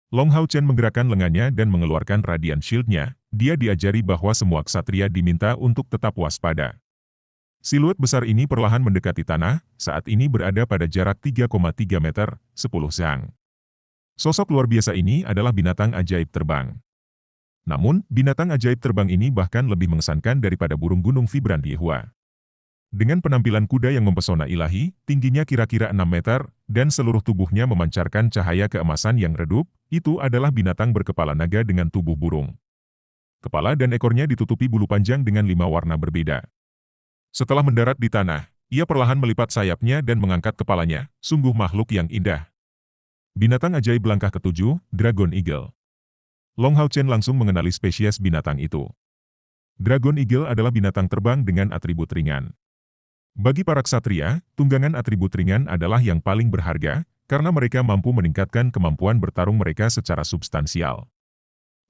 Long Hao Chen menggerakkan lengannya dan mengeluarkan radiant shield-nya. Dia diajari bahwa semua ksatria diminta untuk tetap waspada. Siluet besar ini perlahan mendekati tanah, saat ini berada pada jarak 3,3 meter, 10 zang. Sosok luar biasa ini adalah binatang ajaib terbang. Namun, binatang ajaib terbang ini bahkan lebih mengesankan daripada burung gunung vibran Yehua. Dengan penampilan kuda yang mempesona ilahi, tingginya kira-kira 6 meter, dan seluruh tubuhnya memancarkan cahaya keemasan yang redup, itu adalah binatang berkepala naga dengan tubuh burung. Kepala dan ekornya ditutupi bulu panjang dengan 5 warna berbeda. Setelah mendarat di tanah, ia perlahan melipat sayapnya dan mengangkat kepalanya, sungguh makhluk yang indah. Binatang ajaib langkah ketujuh, Dragon Eagle. Long Hao Chen langsung mengenali spesies binatang itu. Dragon Eagle adalah binatang terbang dengan atribut ringan. Bagi para ksatria, tunggangan atribut ringan adalah yang paling berharga, karena mereka mampu meningkatkan kemampuan bertarung mereka secara substansial.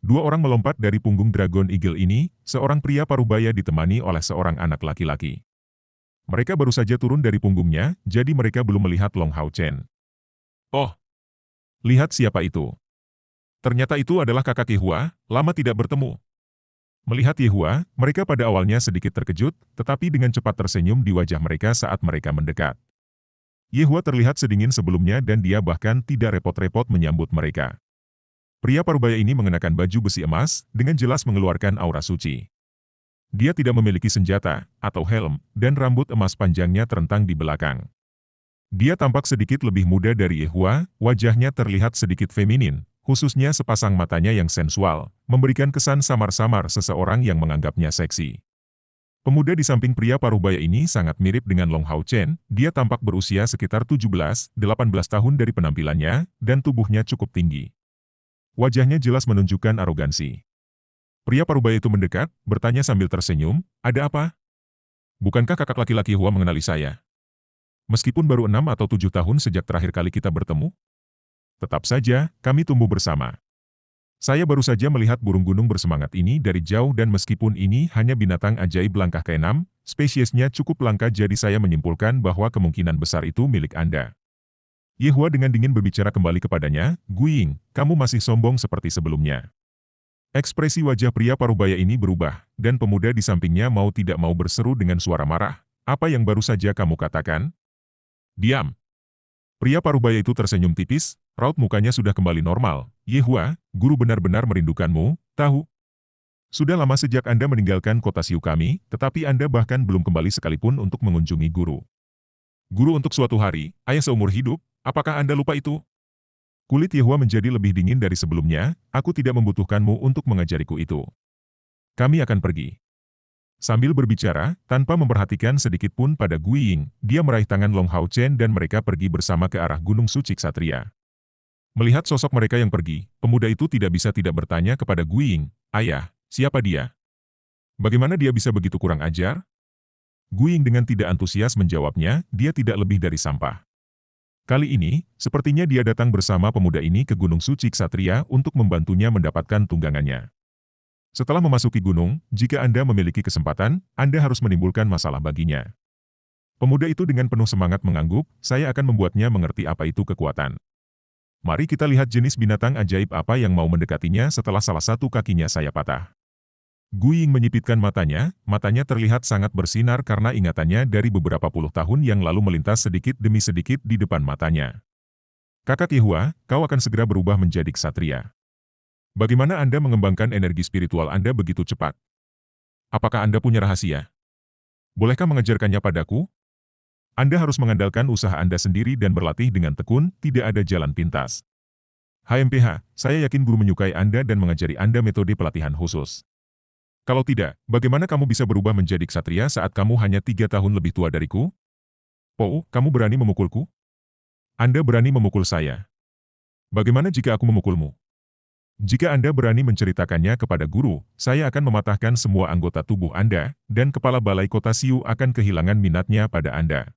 Dua orang melompat dari punggung Dragon Eagle ini, seorang pria parubaya ditemani oleh seorang anak laki-laki. Mereka baru saja turun dari punggungnya, jadi mereka belum melihat Long Hao Chen. Oh! Lihat siapa itu. Ternyata itu adalah kakak Yehua, lama tidak bertemu. Melihat Yehua, mereka pada awalnya sedikit terkejut, tetapi dengan cepat tersenyum di wajah mereka saat mereka mendekat. Yehua terlihat sedingin sebelumnya dan dia bahkan tidak repot-repot menyambut mereka. Pria parubaya ini mengenakan baju besi emas, dengan jelas mengeluarkan aura suci. Dia tidak memiliki senjata, atau helm, dan rambut emas panjangnya terentang di belakang. Dia tampak sedikit lebih muda dari Yehua, wajahnya terlihat sedikit feminin, khususnya sepasang matanya yang sensual, memberikan kesan samar-samar seseorang yang menganggapnya seksi. Pemuda di samping pria parubaya ini sangat mirip dengan Long Hao Chen, dia tampak berusia sekitar 17-18 tahun dari penampilannya, dan tubuhnya cukup tinggi. Wajahnya jelas menunjukkan arogansi. Pria parubaya itu mendekat, bertanya sambil tersenyum, "Ada apa? Bukankah kakak laki-laki Hua mengenali saya? Meskipun baru 6 atau 7 tahun sejak terakhir kali kita bertemu? Tetap saja, kami tumbuh bersama. Saya baru saja melihat burung gunung bersemangat ini dari jauh dan meskipun ini hanya binatang ajaib langkah ke-6, spesiesnya cukup langka jadi saya menyimpulkan bahwa kemungkinan besar itu milik Anda." Yehua dengan dingin berbicara kembali kepadanya, "Guiying, kamu masih sombong seperti sebelumnya." Ekspresi wajah pria parubaya ini berubah, dan pemuda di sampingnya mau tidak mau berseru dengan suara marah, "Apa yang baru saja kamu katakan?" "Diam!" Pria parubaya itu tersenyum tipis, raut mukanya sudah kembali normal. "Yehua, guru benar-benar merindukanmu, tahu? Sudah lama sejak Anda meninggalkan kota Siu kami, tetapi Anda bahkan belum kembali sekalipun untuk mengunjungi guru. Guru untuk suatu hari, ayah seumur hidup, apakah Anda lupa itu?" Kulit Yehua menjadi lebih dingin dari sebelumnya, "Aku tidak membutuhkanmu untuk mengajariku itu. Kami akan pergi." Sambil berbicara, tanpa memperhatikan sedikit pun pada Guiying, dia meraih tangan Long Hao Chen dan mereka pergi bersama ke arah Gunung Suci Ksatria. Melihat sosok mereka yang pergi, pemuda itu tidak bisa tidak bertanya kepada Guiying, "Ayah, siapa dia? Bagaimana dia bisa begitu kurang ajar?" Guiying dengan tidak antusias menjawabnya, "Dia tidak lebih dari sampah." Kali ini, sepertinya dia datang bersama pemuda ini ke Gunung Suci Ksatria untuk membantunya mendapatkan tunggangannya. Setelah memasuki gunung, jika Anda memiliki kesempatan, Anda harus menimbulkan masalah baginya. Pemuda itu dengan penuh semangat mengangguk, "Saya akan membuatnya mengerti apa itu kekuatan. Mari kita lihat jenis binatang ajaib apa yang mau mendekatinya setelah salah satu kakinya saya patah." Guiying menyipitkan matanya, matanya terlihat sangat bersinar karena ingatannya dari beberapa puluh tahun yang lalu melintas sedikit demi sedikit di depan matanya. "Kakak Yehua, kau akan segera berubah menjadi ksatria. Bagaimana Anda mengembangkan energi spiritual Anda begitu cepat? Apakah Anda punya rahasia? Bolehkah mengajarkannya padaku? Anda harus mengandalkan usaha Anda sendiri dan berlatih dengan tekun, tidak ada jalan pintas. HMPH, saya yakin guru menyukai Anda dan mengajari Anda metode pelatihan khusus. Kalau tidak, bagaimana kamu bisa berubah menjadi ksatria saat kamu hanya 3 tahun lebih tua dariku? Oh, kamu berani memukulku? Anda berani memukul saya. Bagaimana jika aku memukulmu? Jika Anda berani menceritakannya kepada guru, saya akan mematahkan semua anggota tubuh Anda, dan kepala balai kota Siu akan kehilangan minatnya pada Anda.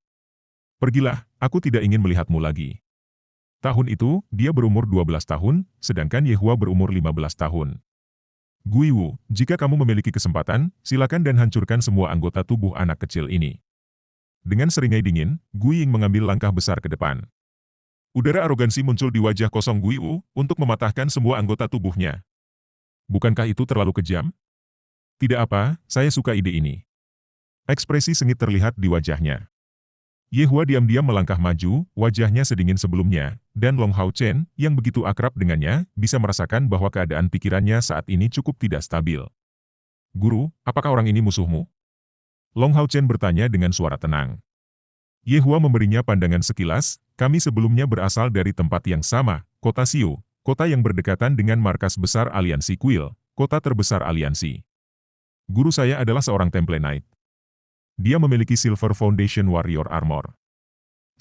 Pergilah, aku tidak ingin melihatmu lagi." Tahun itu, dia berumur 12 tahun, sedangkan Yehua berumur 15 tahun. "Guiwu, jika kamu memiliki kesempatan, silakan dan hancurkan semua anggota tubuh anak kecil ini." Dengan seringai dingin, Guiying mengambil langkah besar ke depan. Udara arogansi muncul di wajah kosong Guiwu untuk mematahkan semua anggota tubuhnya. Bukankah itu terlalu kejam? Tidak apa, saya suka ide ini. Ekspresi sengit terlihat di wajahnya. Ye Hua diam-diam melangkah maju, wajahnya sedingin sebelumnya, dan Long Hao Chen, yang begitu akrab dengannya, bisa merasakan bahwa keadaan pikirannya saat ini cukup tidak stabil. Guru, apakah orang ini musuhmu? Long Hao Chen bertanya dengan suara tenang. Ye Hua memberinya pandangan sekilas, kami sebelumnya berasal dari tempat yang sama, kota Xiu, kota yang berdekatan dengan markas besar aliansi Kuil, kota terbesar aliansi. Guru saya adalah seorang Temple Knight. Dia memiliki Silver Foundation Warrior Armor.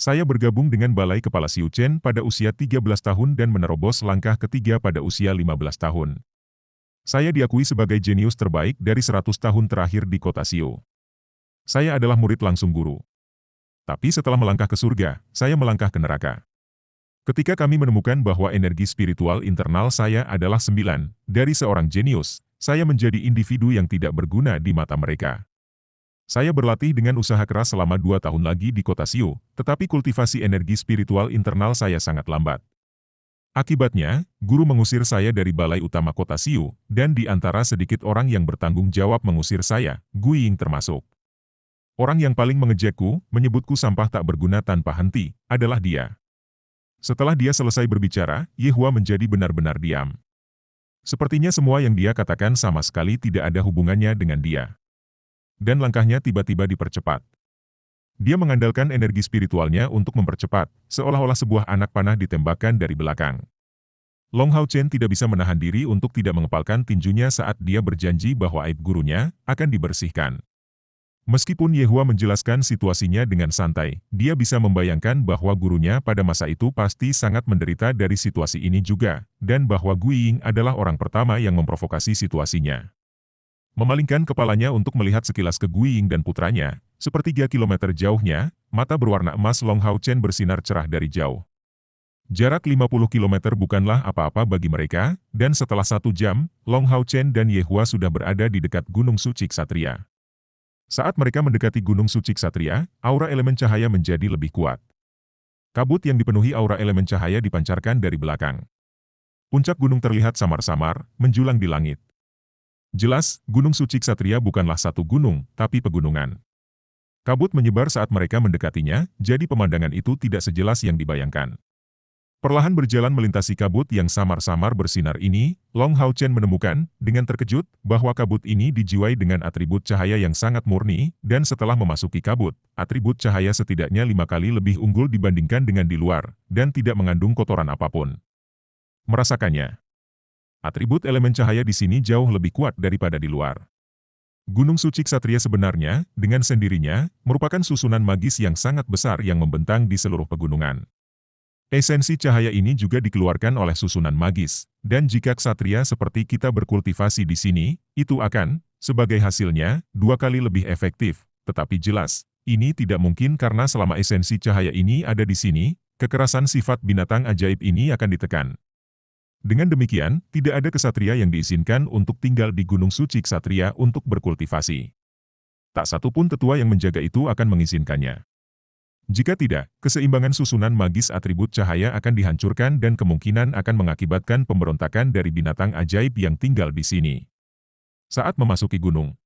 Saya bergabung dengan Balai Kepala Xiu Chen pada usia 13 tahun dan menerobos langkah ketiga pada usia 15 tahun. Saya diakui sebagai jenius terbaik dari 100 tahun terakhir di kota Xiu. Saya adalah murid langsung guru. Tapi setelah melangkah ke surga, saya melangkah ke neraka. Ketika kami menemukan bahwa energi spiritual internal saya adalah 9, dari seorang jenius, saya menjadi individu yang tidak berguna di mata mereka. Saya berlatih dengan usaha keras selama 2 tahun lagi di kota Xiu, tetapi kultivasi energi spiritual internal saya sangat lambat. Akibatnya, guru mengusir saya dari balai utama kota Xiu, dan di antara sedikit orang yang bertanggung jawab mengusir saya, Gui Ying termasuk. Orang yang paling mengejekku, menyebutku sampah tak berguna tanpa henti, adalah dia. Setelah dia selesai berbicara, Ye Hua menjadi benar-benar diam. Sepertinya semua yang dia katakan sama sekali tidak ada hubungannya dengan dia. Dan langkahnya tiba-tiba dipercepat. Dia mengandalkan energi spiritualnya untuk mempercepat, seolah-olah sebuah anak panah ditembakkan dari belakang. Long Hao Chen tidak bisa menahan diri untuk tidak mengepalkan tinjunya saat dia berjanji bahwa aib gurunya akan dibersihkan. Meskipun Ye Hua menjelaskan situasinya dengan santai, dia bisa membayangkan bahwa gurunya pada masa itu pasti sangat menderita dari situasi ini juga, dan bahwa Gui Ying adalah orang pertama yang memprovokasi situasinya. Memalingkan kepalanya untuk melihat sekilas ke Gui Ying dan putranya, sepertiga kilometer jauhnya, mata berwarna emas Long Hao Chen bersinar cerah dari jauh. Jarak 50 kilometer bukanlah apa-apa bagi mereka, dan setelah 1 jam, Long Hao Chen dan Ye Hua sudah berada di dekat Gunung Suci Ksatria. Saat mereka mendekati Gunung Suci Ksatria, aura elemen cahaya menjadi lebih kuat. Kabut yang dipenuhi aura elemen cahaya dipancarkan dari belakang. Puncak gunung terlihat samar-samar, menjulang di langit. Jelas, Gunung Suci Ksatria bukanlah satu gunung, tapi pegunungan. Kabut menyebar saat mereka mendekatinya, jadi pemandangan itu tidak sejelas yang dibayangkan. Perlahan berjalan melintasi kabut yang samar-samar bersinar ini, Long Hao Chen menemukan, dengan terkejut, bahwa kabut ini dijiwai dengan atribut cahaya yang sangat murni, dan setelah memasuki kabut, atribut cahaya setidaknya 5 kali lebih unggul dibandingkan dengan di luar, dan tidak mengandung kotoran apapun. Merasakannya. Atribut elemen cahaya di sini jauh lebih kuat daripada di luar. Gunung Suci Ksatria sebenarnya, dengan sendirinya, merupakan susunan magis yang sangat besar yang membentang di seluruh pegunungan. Esensi cahaya ini juga dikeluarkan oleh susunan magis, dan jika ksatria seperti kita berkultivasi di sini, itu akan, sebagai hasilnya, 2 kali lebih efektif. Tetapi jelas, ini tidak mungkin karena selama esensi cahaya ini ada di sini, kekerasan sifat binatang ajaib ini akan ditekan. Dengan demikian, tidak ada ksatria yang diizinkan untuk tinggal di Gunung Suci Ksatria untuk berkultivasi. Tak satu pun tetua yang menjaga itu akan mengizinkannya. Jika tidak, keseimbangan susunan magis atribut cahaya akan dihancurkan dan kemungkinan akan mengakibatkan pemberontakan dari binatang ajaib yang tinggal di sini. Saat memasuki gunung,